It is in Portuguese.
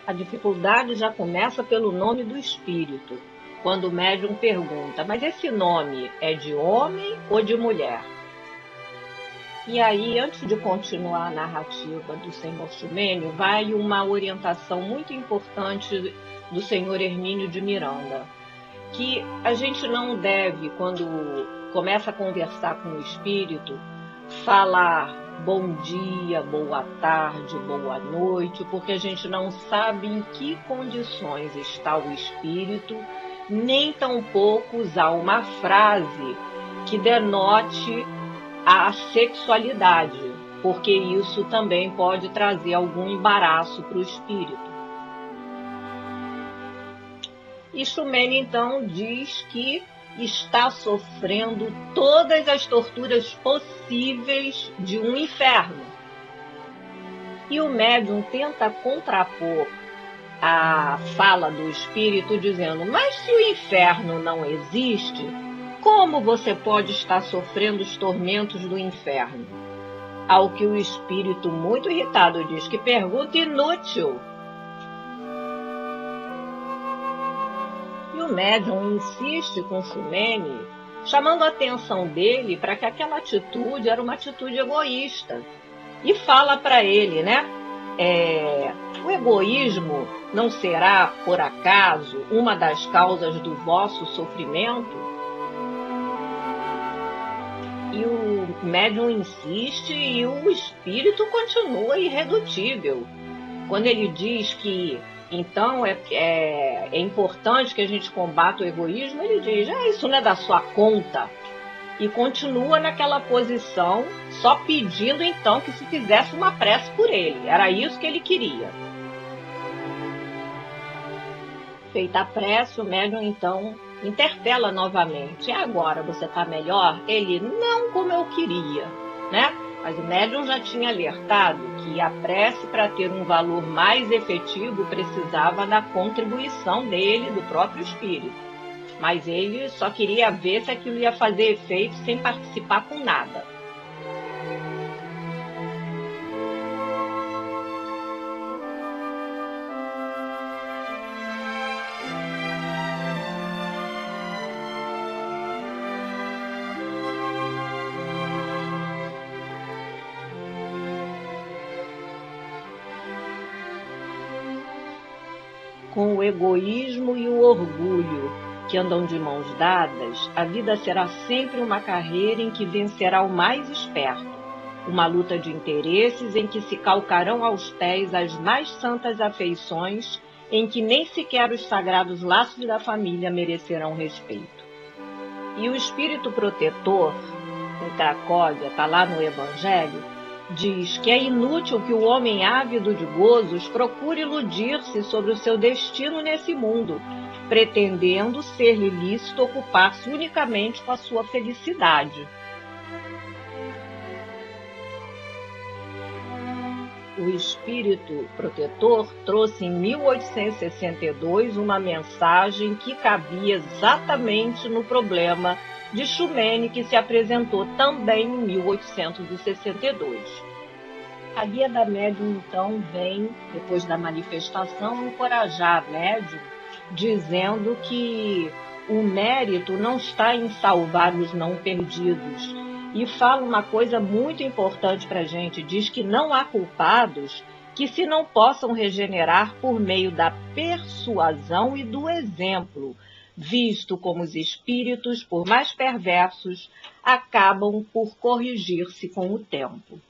A dificuldade já começa pelo nome do espírito, quando o médium pergunta: mas esse nome é de homem ou de mulher? E aí, antes de continuar a narrativa do senhor Xumênio, vai uma orientação muito importante do senhor Hermínio de Miranda, que a gente não deve, quando começa a conversar com o espírito, falar bom dia, boa tarde, boa noite, porque a gente não sabe em que condições está o espírito, nem tampouco usar uma frase que denote a sexualidade, porque isso também pode trazer algum embaraço para o espírito. E Xumênio, então, diz que está sofrendo todas as torturas possíveis de um inferno. E o médium tenta contrapor a fala do espírito dizendo: mas se o inferno não existe, como você pode estar sofrendo os tormentos do inferno? Ao que o espírito, muito irritado, diz: que pergunta inútil. E o médium insiste com Xumênio, chamando a atenção dele para que aquela atitude era uma atitude egoísta. E fala para ele, né? O egoísmo não será, por acaso, uma das causas do vosso sofrimento? E o médium insiste e o espírito continua irredutível. Quando ele diz que, então, é importante que a gente combata o egoísmo, ele diz: isso não é da sua conta. E continua naquela posição, só pedindo, então, que se fizesse uma prece por ele. Era isso que ele queria. Feita a prece, o médium, então, interpela novamente: e agora, você está melhor? Ele: não como eu queria, né? Mas o médium já tinha alertado que a prece, para ter um valor mais efetivo, precisava da contribuição dele, do próprio espírito. Mas ele só queria ver se aquilo ia fazer efeito sem participar com nada. Com o egoísmo e o orgulho, que andam de mãos dadas, a vida será sempre uma carreira em que vencerá o mais esperto, uma luta de interesses em que se calcarão aos pés as mais santas afeições, em que nem sequer os sagrados laços da família merecerão respeito. E o espírito protetor, em Cracóvia, está lá no Evangelho, diz que é inútil que o homem ávido de gozos procure iludir-se sobre o seu destino nesse mundo, pretendendo ser-lhe lícito ocupar-se unicamente com a sua felicidade. O espírito protetor trouxe em 1862 uma mensagem que cabia exatamente no problema de Xumênio, que se apresentou também em 1862. A guia da médium, então, vem, depois da manifestação, encorajar a médium, dizendo que o mérito não está em salvar os não perdidos. E fala uma coisa muito importante para a gente: diz que não há culpados que se não possam regenerar por meio da persuasão e do exemplo, visto como os espíritos, por mais perversos, acabam por corrigir-se com o tempo.